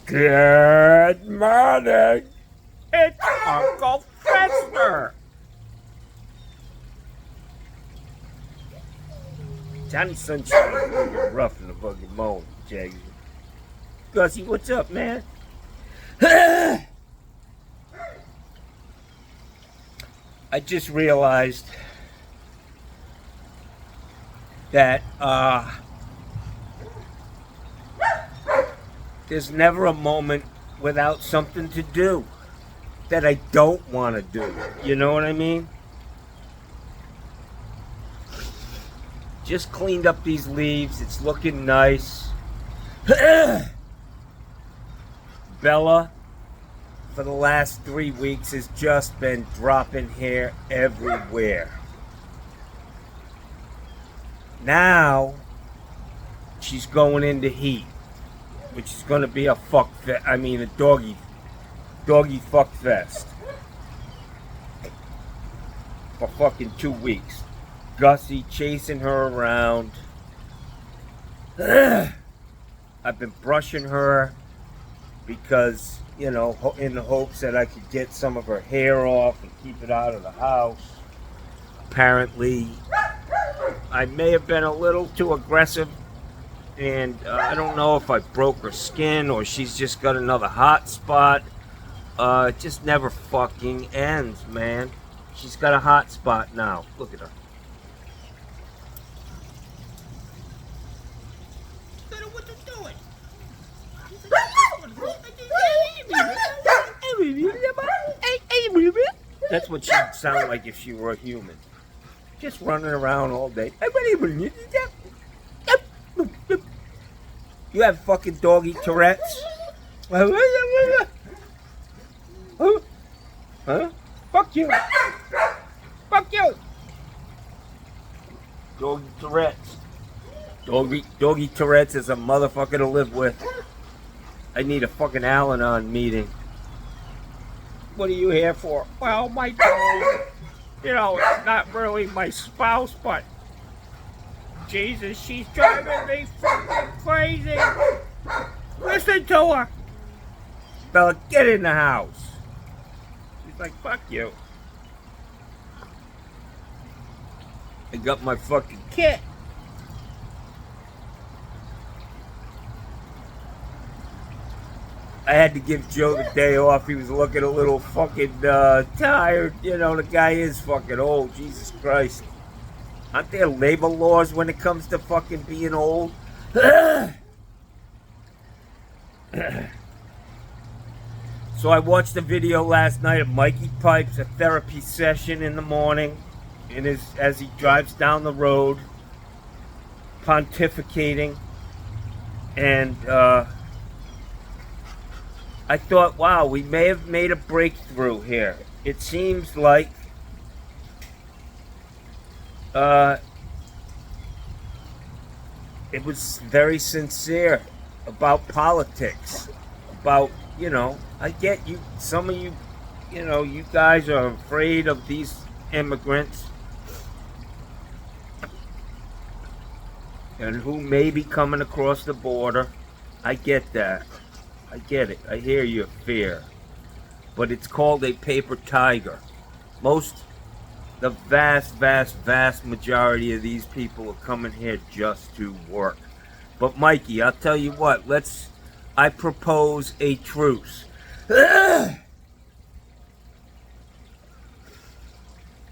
Good morning. It's Uncle Fester. Johnny Sunshine is looking rough in the fucking morning, Jaggy. Gussie, what's up, man? I just realized that there's never a moment without something to do that I don't want to do. You know what I mean? Just cleaned up these leaves. It's looking nice. Bella, for the last 3 weeks, has just been dropping hair everywhere. Now, she's going into heat, which is going to be a doggy fuck fest for fucking 2 weeks. Gussie chasing her around. I've been brushing her because, you know, in the hopes that I could get some of her hair off and keep it out of the house. Apparently, I may have been a little too aggressive, and I don't know if I broke her skin or she's just got another hot spot. It just never fucking ends, man. She's got a hot spot now. Look at her. That's what she'd sound like if she were a human. Just running around all day. You have fucking doggy Tourette's? Huh? Fuck you. Fuck you. Doggy Tourette's. Doggy Tourette's is a motherfucker to live with. I need a fucking Al-Anon meeting. What are you here for? Well, my dog, you know, it's not really my spouse, but Jesus, she's driving me fucking crazy. Listen to her. Bella, get in the house. She's like, fuck you. I got my fucking kit. I had to give Joe the day off. He was looking a little fucking tired. You know, the guy is fucking old. Jesus Christ. Aren't there labor laws when it comes to fucking being old? So I watched a video last night of Mikey Pipes, a therapy session in the morning, as he drives down the road, pontificating, and I thought, wow, we may have made a breakthrough here. It seems like it was very sincere about politics, about, you know, I get you, some of you, you know, you guys are afraid of these immigrants and who may be coming across the border. I get that. I get it. I hear your fear. But it's called a paper tiger. The vast majority of these people are coming here just to work. But Mikey, I'll tell you what, I propose a truce.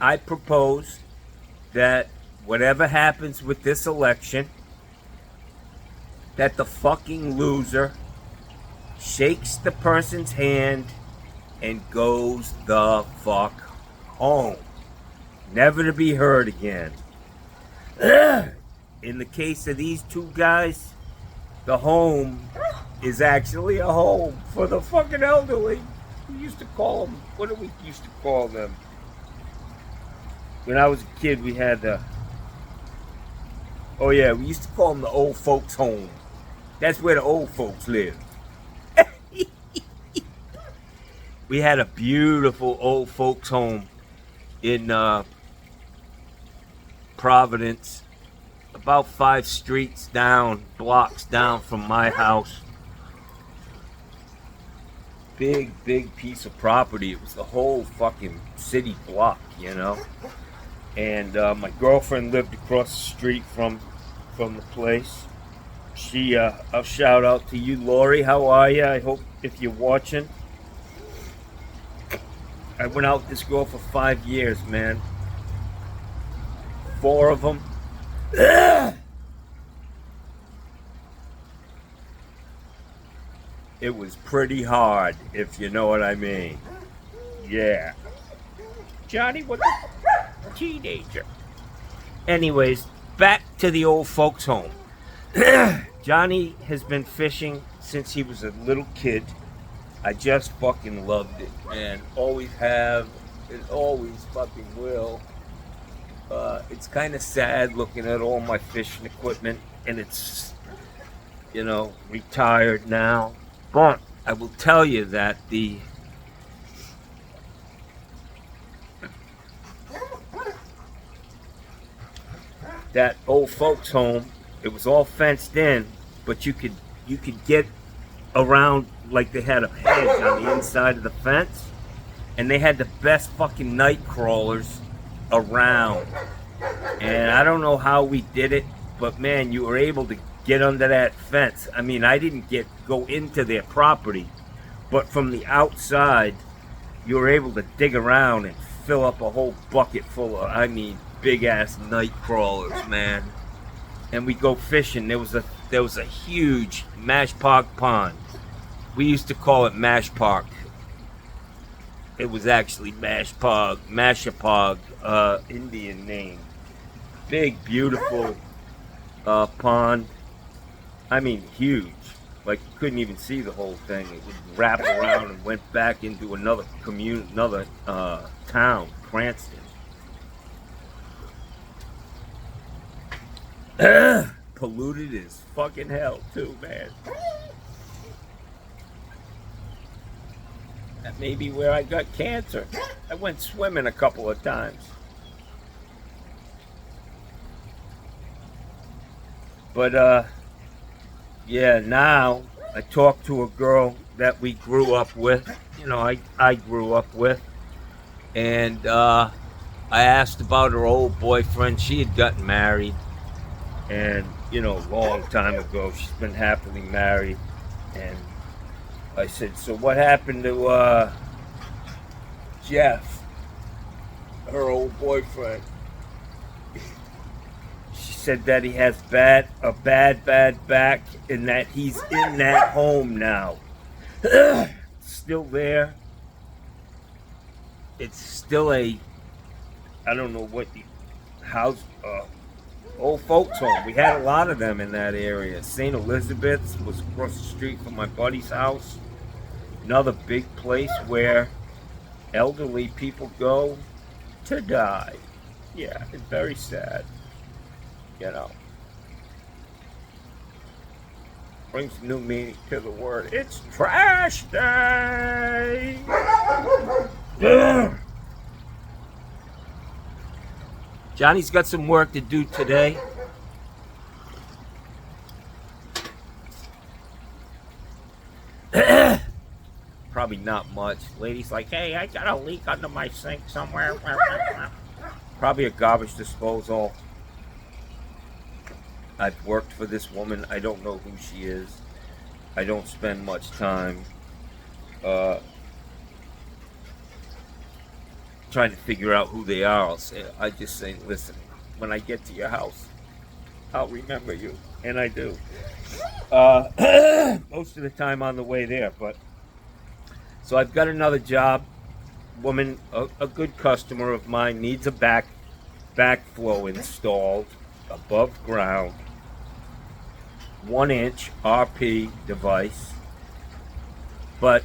I propose that whatever happens with this election, that the fucking loser shakes the person's hand and goes the fuck home. Never to be heard again. In the case of these two guys, the home is actually a home for the fucking elderly. We used to call them, what did we used to call them? When I was a kid, we had we used to call them the old folks' home. That's where the old folks live. We had a beautiful old folks' home in Providence, about 5 streets down, blocks down from my house. big piece of property. It was the whole fucking city block, you know. And my girlfriend lived across the street from the place. She, I'll shout out to you, Lori. How are you? I hope if you're watching. I went out with this girl for 5 years, man. 4 of them. It was pretty hard, if you know what I mean. Yeah. Johnny was a teenager. Anyways, back to the old folks' home. Johnny has been fishing since he was a little kid. I just fucking loved it, man. Always have, and always fucking will. It's kind of sad looking at all my fishing equipment, and it's, you know, retired now. But I will tell you that that old folks home, it was all fenced in, but you could get around, like they had a hedge on the inside of the fence, and they had the best fucking night crawlers around. And I don't know how we did it, but man, you were able to get under that fence. I mean, I didn't go into their property, but from the outside, you were able to dig around and fill up a whole bucket full of, I mean, big ass night crawlers, man. And we go fishing. There was a huge Mash Park pond. We used to call it Mash Park. It was actually Mashapog, Indian name. Big, beautiful pond. I mean, huge. Like, you couldn't even see the whole thing. It would wrap around and went back into another town, Cranston. Polluted as fucking hell, too, man. That may be where I got cancer. I went swimming a couple of times. But, yeah, now I talk to a girl that we grew up with. You know, I grew up with. And I asked about her old boyfriend. She had gotten married. And, you know, a long time ago. She's been happily married. And I said, so what happened to Jeff, her old boyfriend? She said that he has a bad back, and that he's in that home now. Still there. It's still I don't know what the house, old folks home. We had a lot of them in that area. St. Elizabeth's was across the street from my buddy's house. Another big place where elderly people go to die. Yeah, it's very sad. You know. Brings new meaning to the word. It's trash day! Johnny's got some work to do today. Probably not much. Lady's like, hey, I got a leak under my sink somewhere. Probably a garbage disposal. I've worked for this woman. I don't know who she is. I don't spend much time trying to figure out who they are. I just say, listen, when I get to your house, I'll remember you. And I do. Most of the time on the way there. But so I've got another job. Woman, a good customer of mine, needs a backflow installed above ground. 1-inch RP device. But,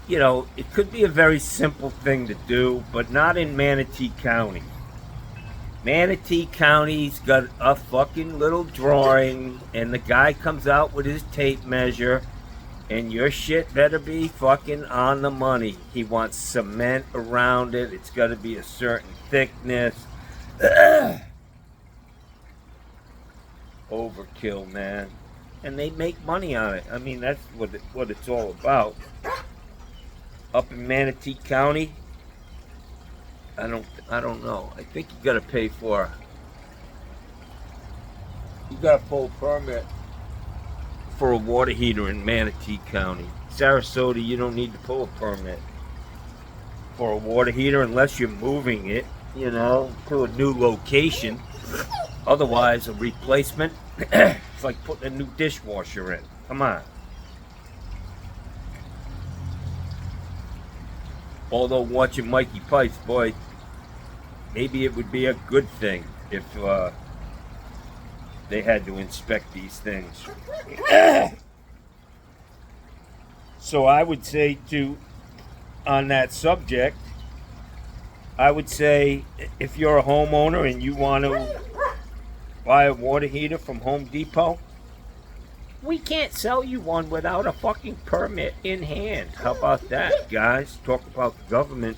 you know, it could be a very simple thing to do, but not in Manatee County. Manatee County's got a fucking little drawing, and the guy comes out with his tape measure, and your shit better be fucking on the money. He wants cement around it. It's got to be a certain thickness. Overkill, man. And they make money on it. I mean, that's what it's all about. up in Manatee County. I don't know. I think you gotta pay for. You gotta pull a permit for a water heater in Manatee County. Sarasota, you don't need to pull a permit for a water heater unless you're moving it, to a new location. Otherwise, a replacement. It's like putting a new dishwasher in. Come on. Although watching Mikey Pipes, boy, maybe it would be a good thing if they had to inspect these things. So I would say on that subject, I would say if you're a homeowner and you want to buy a water heater from Home Depot, we can't sell you one without a fucking permit in hand. How about that, guys? Talk about the government.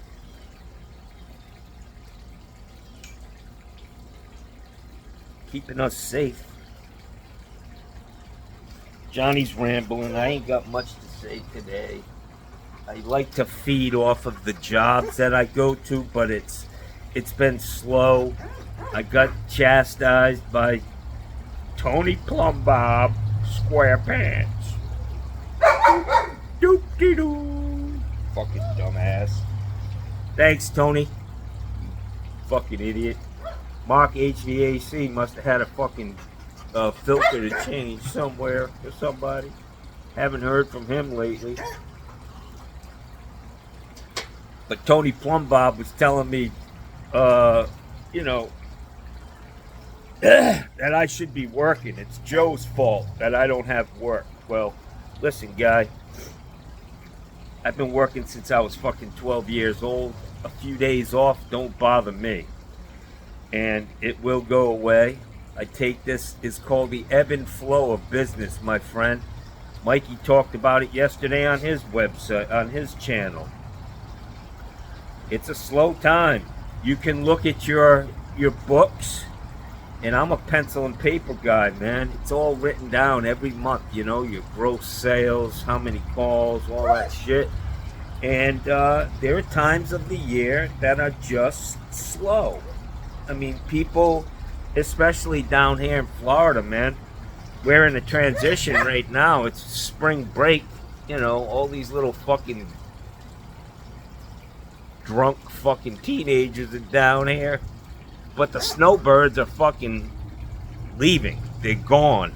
Keeping us safe. Johnny's rambling. I ain't got much to say today. I like to feed off of the jobs that I go to, but it's been slow. I got chastised by Tony Plumbob SquarePants. Doop-de-doo. Fucking dumbass. Thanks, Tony. Fucking idiot. Mark HVAC must have had a fucking filter to change somewhere for somebody. Haven't heard from him lately. But Tony Plumbob was telling me, that I should be working. It's Joe's fault that I don't have work. Well, listen, guy. I've been working since I was fucking 12 years old. A few days off don't bother me. And it will go away. I take this, it's called the ebb and flow of business, my friend. Mikey talked about it yesterday on his website, on his channel. It's a slow time. You can look at your books, and I'm a pencil and paper guy, man. It's all written down every month, your gross sales, how many calls, all that shit. And there are times of the year that are just slow. I mean, people, especially down here in Florida, man, we're in a transition right now. It's spring break, all these little fucking drunk fucking teenagers are down here. But the snowbirds are fucking leaving. They're gone.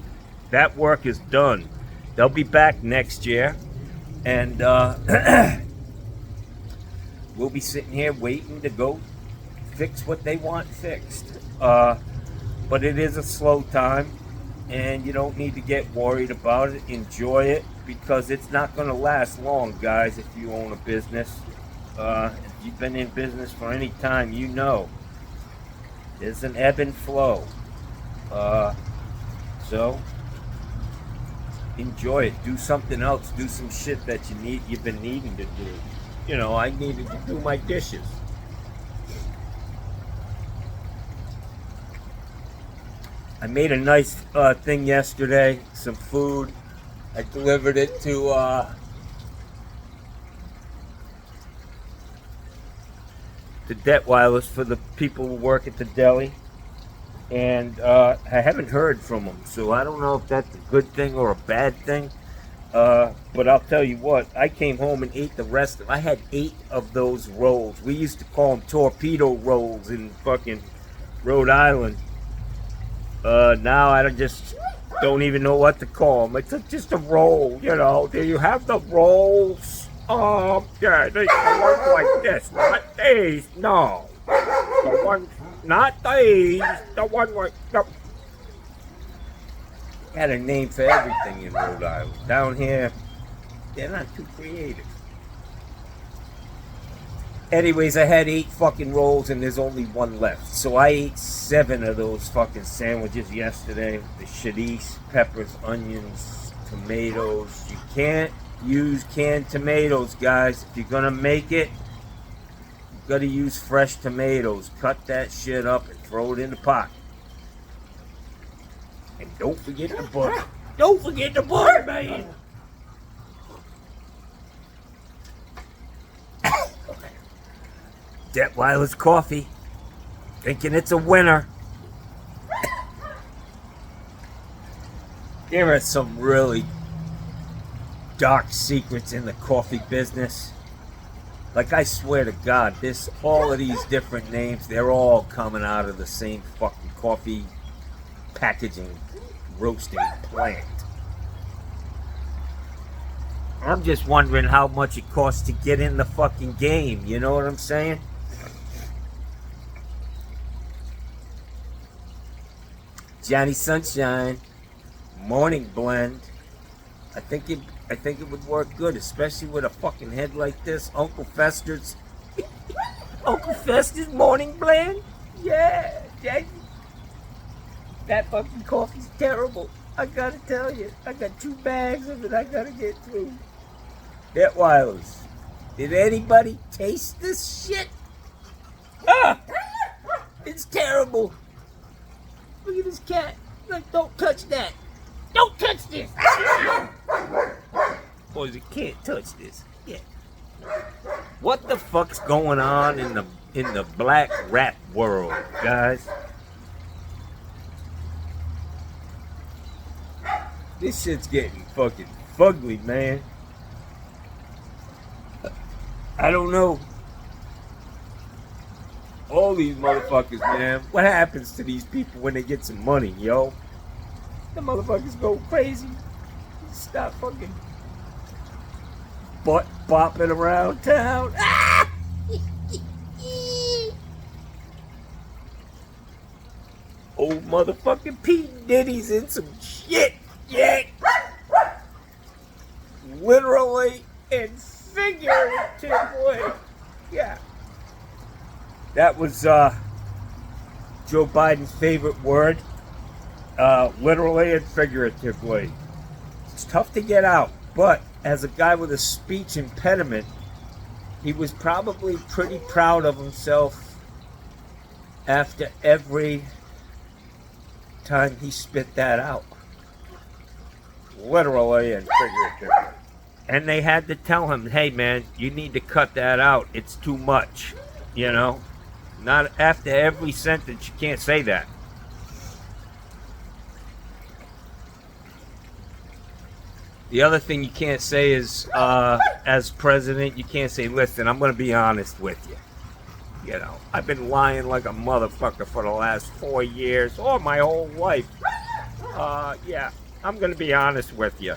That work is done. They'll be back next year. And we'll be sitting here waiting to go fix what they want fixed. But it is a slow time. And you don't need to get worried about it. Enjoy it. Because it's not going to last long, guys, if you own a business. If you've been in business for any time, you know. There's an ebb and flow. So enjoy it. Do something else. Do some shit that you've been needing to do. I needed to do my dishes. I made a nice thing yesterday. Some food. I delivered it to Detweilers for the people who work at the deli, and I haven't heard from them, so I don't know if that's a good thing or a bad thing, but I'll tell you what, I came home and ate the rest I had 8 of those rolls. We used to call them torpedo rolls in fucking Rhode Island. Now I just don't even know what to call them. It's just a roll, do you have the rolls? Yeah, they look like this, not these, no. The one, not these, the one like, no. Got a name for everything in Rhode Island. Down here, they're not too creative. Anyways, I had 8 fucking rolls and there's only 1 left. So I ate 7 of those fucking sandwiches yesterday. The chorizo, peppers, onions, tomatoes. You can't use canned tomatoes, guys. If you're gonna make it, you gotta use fresh tomatoes. Cut that shit up and throw it in the pot. And don't forget the butter. Don't forget the butter, man. Detweiler's coffee. Thinking it's a winner. There are some really dark secrets in the coffee business. Like, I swear to God, all of these different names, they're all coming out of the same fucking coffee packaging, roasting plant. I'm just wondering how much it costs to get in the fucking game, you know what I'm saying? Johnny Sunshine, morning blend. I think it would work good, especially with a fucking head like this. Uncle Fester's morning blend? Yeah, Jackie. That fucking coffee's terrible. I gotta tell you. I got 2 bags of it I gotta get through. Detweilers. Did anybody taste this shit? Ah! It's terrible. Look at this cat. Like, don't touch that. Don't touch this. Boys, you can't touch this. Yeah. What the fuck's going on in the black rap world, guys? This shit's getting fucking fugly, man. I don't know. All these motherfuckers, man. What happens to these people when they get some money, yo? The motherfuckers go crazy. Stop fucking butt bopping around town. Ah! Old motherfucking Pete Diddy's in some shit. Yeah. Literally and figuratively. Yeah. That was Joe Biden's favorite word. Literally and figuratively. It's tough to get out, but as a guy with a speech impediment, he was probably pretty proud of himself after every time he spit that out. Literally and figuratively. And they had to tell him, hey man, you need to cut that out. It's too much. You know? Not after every sentence, you can't say that. The other thing you can't say is, as president, you can't say, listen, I'm going to be honest with you. You know, I've been lying like a motherfucker for the last 4 years, or my whole life. Yeah, I'm going to be honest with you.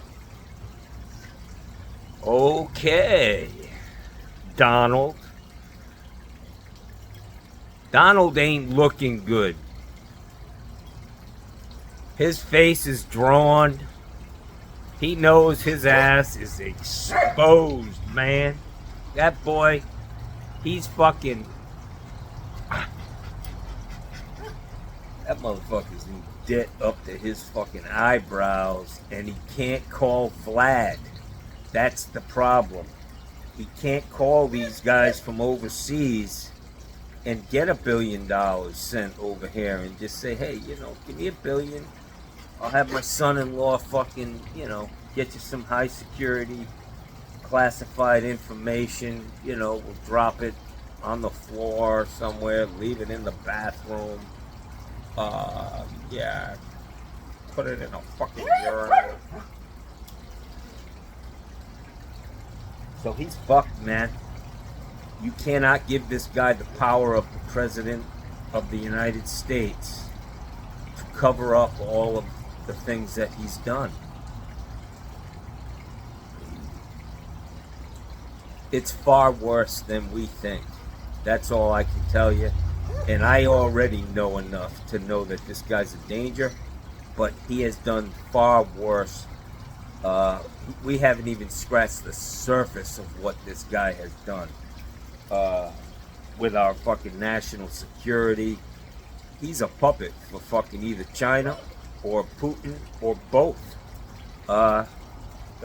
Okay. Donald. Donald ain't looking good. His face is drawn. He knows his ass is exposed, man. That boy, he's fucking... That motherfucker's in debt up to his fucking eyebrows, and he can't call Vlad. That's the problem. He can't call these guys from overseas and get $1 billion sent over here and just say, hey, you know, give me $1 billion. I'll have my son-in-law fucking, you know, get you some high security classified information. You know, we'll drop it on the floor somewhere, leave it in the bathroom. Yeah, put it in a fucking urinal. So he's fucked, man. You cannot give this guy the power of the President of the United States to cover up all of the things that he's done. It's far worse than we think. That's all I can tell you. And I already know enough to know that this guy's a danger, but he has done far worse. We haven't even scratched the surface of what this guy has done with our fucking national security. He's a puppet for fucking either China or Putin or both. The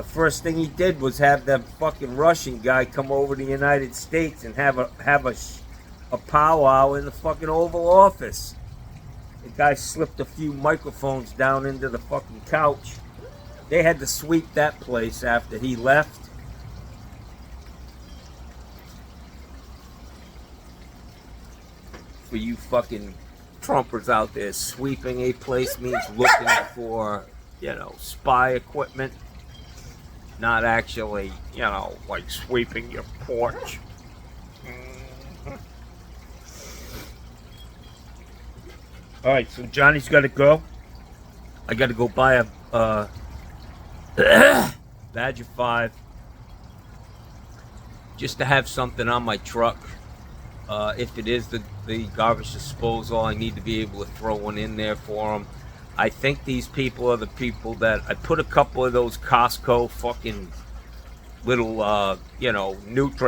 first thing he did was have that fucking Russian guy come over to the United States and have a powwow in the fucking Oval Office. The guy slipped a few microphones down into the fucking couch. They had to sweep that place after he left. for you fucking Trumpers out there. Sweeping a place means looking for, spy equipment. Not actually, like sweeping your porch. Alright, so Johnny's got to go. I got to go buy a Badger 5. Just to have something on my truck. If it is the garbage disposal, I need to be able to throw one in there for them. I think these people are the people that I put a couple of those Costco fucking little, Nutra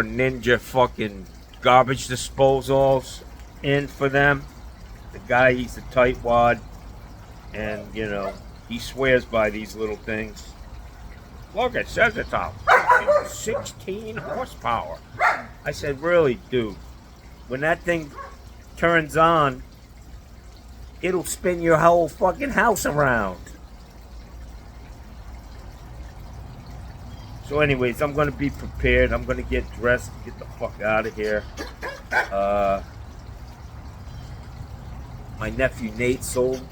Ninja fucking garbage disposals in for them. The guy, he's a tightwad, and, he swears by these little things. Look, it says it's a fucking 16 horsepower. I said, really, dude? When that thing turns on, it'll spin your whole fucking house around. So anyways, I'm going to be prepared. I'm going to get dressed and get the fuck out of here. My nephew Nate sold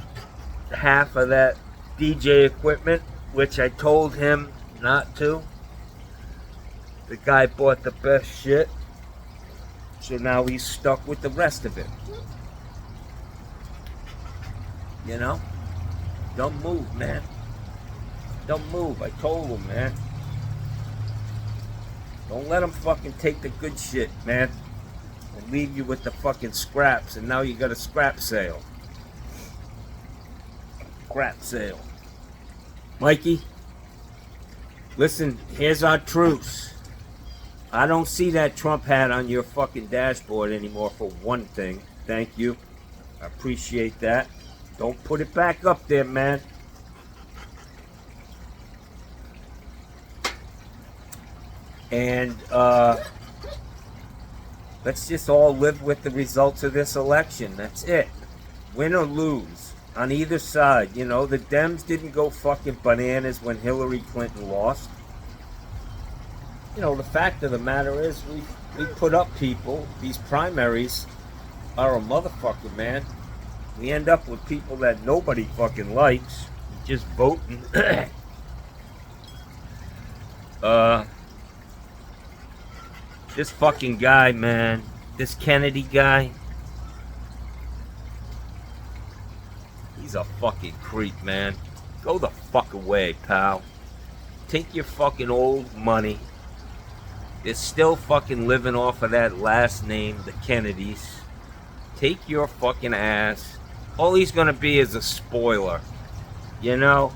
half of that DJ equipment, which I told him not to. The guy bought the best shit. So now he's stuck with the rest of it. Don't move, man. Don't move. I told him, man. Don't let him fucking take the good shit, man. And leave you with the fucking scraps. And now you got a scrap sale. Scrap sale. Mikey, listen, here's our truce. I don't see that Trump hat on your fucking dashboard anymore, for one thing. Thank you. I appreciate that. Don't put it back up there, man. And let's just all live with the results of this election. That's it. Win or lose on either side. The Dems didn't go fucking bananas when Hillary Clinton lost. The fact of the matter is we put up people. These primaries are a motherfucker, man. We end up with people that nobody fucking likes, just voting. This fucking guy, man. This Kennedy guy. He's a fucking creep, man. Go the fuck away, pal. Take your fucking old money. They're still fucking living off of that last name, the Kennedys. Take your fucking ass. All he's gonna be is a spoiler. A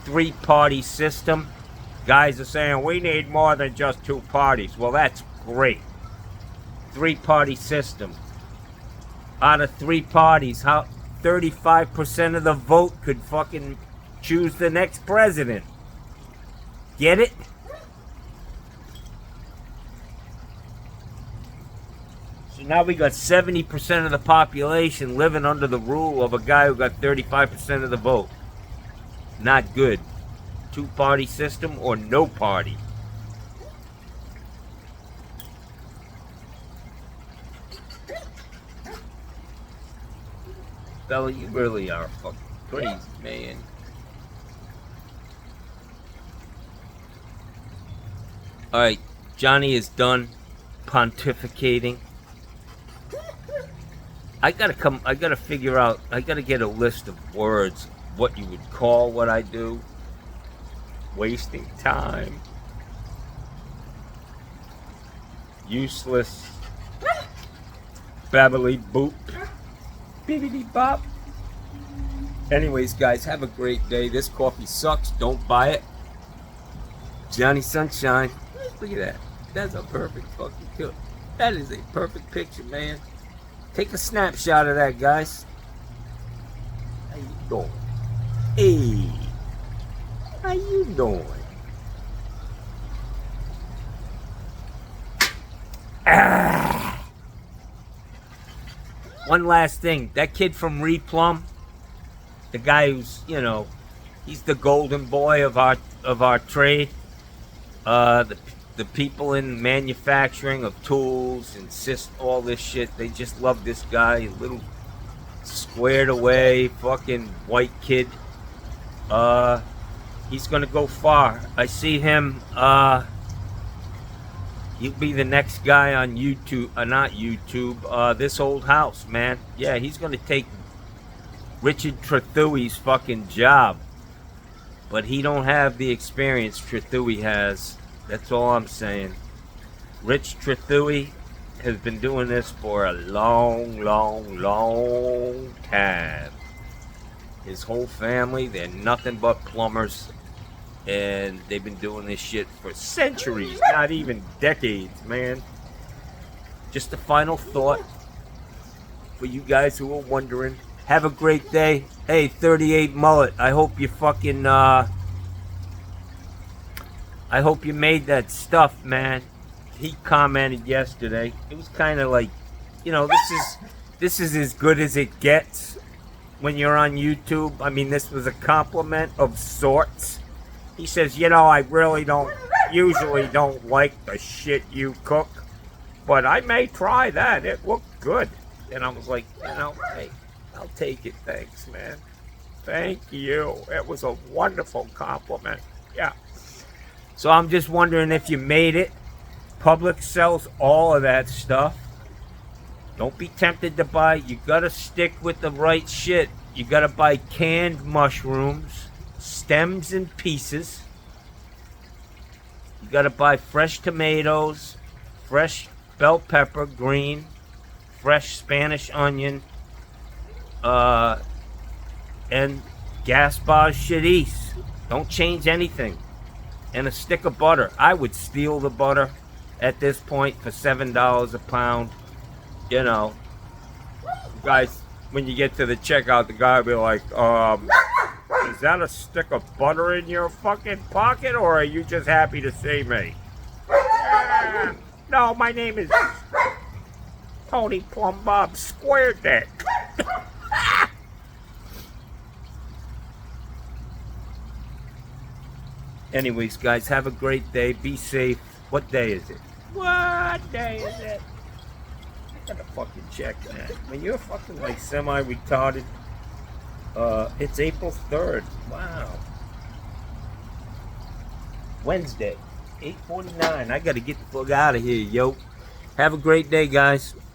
three-party system. Guys are saying we need more than just two parties. Well, that's great. Three-party system. Out of three parties, how 35% of the vote could fucking choose the next president. Get it? So now we got 70% of the population living under the rule of a guy who got 35% of the vote. Not good. Two-party system or no party. Fella, you really are fucking crazy, man. Alright, Johnny is done pontificating. I gotta figure out, I gotta get a list of words, what you would call what I do. Wasting time. Useless. Babbly boop. Bibbidi bop. Anyways, guys, have a great day. This coffee sucks. Don't buy it. Johnny Sunshine. Look at that. That's a perfect fucking kill. That is a perfect picture, man. Take a snapshot of that, guys. How you doing? Hey. How you doing? Ah. One last thing. That kid from Replum, the guy who's, he's the golden boy of our trade. The the people in manufacturing of tools and all this shit, they just love this guy, little squared away fucking white kid. He's gonna go far. I see him. He'll be the next guy on YouTube. Not YouTube. This Old House, man. Yeah, he's gonna take Richard Trethewey's fucking job, but he don't have the experience Trethewey has. That's all I'm saying. Rich Trethewey has been doing this for a long, long, long time. His whole family, they're nothing but plumbers, and they've been doing this shit for centuries, not even decades, man. Just a final thought for you guys who are wondering. Have a great day. Hey, 38 Mullet, I hope you fucking, I hope you made that stuff, man. He commented yesterday. It was kind of like, you know, this is as good as it gets when you're on YouTube. I mean, this was a compliment of sorts. He says, you know, I really usually don't like the shit you cook, but I may try that. It looked good. And I was like, you know, hey, I'll take it. Thanks, man. Thank you. It was a wonderful compliment. Yeah. So I'm just wondering if you made it. Publix sells all of that stuff. Don't be tempted to buy. You gotta stick with the right shit. You gotta buy canned mushrooms, stems and pieces. You gotta buy fresh tomatoes, fresh bell pepper, green, fresh Spanish onion, and Gaspar Charisse. Don't change anything. And a stick of butter. I would steal the butter at this point for $7 a pound. You know, guys, when you get to the checkout, the guy will be like, is that a stick of butter in your fucking pocket, or are you just happy to see me? No, my name is Tony Plum Bob Square Dick. Anyways, guys, have a great day. Be safe. What day is it? What day is it? I gotta fucking check, man. When you're fucking like semi-retarded, it's April 3rd. Wow. Wednesday, 8:49. I gotta get the fuck out of here, yo. Have a great day, guys.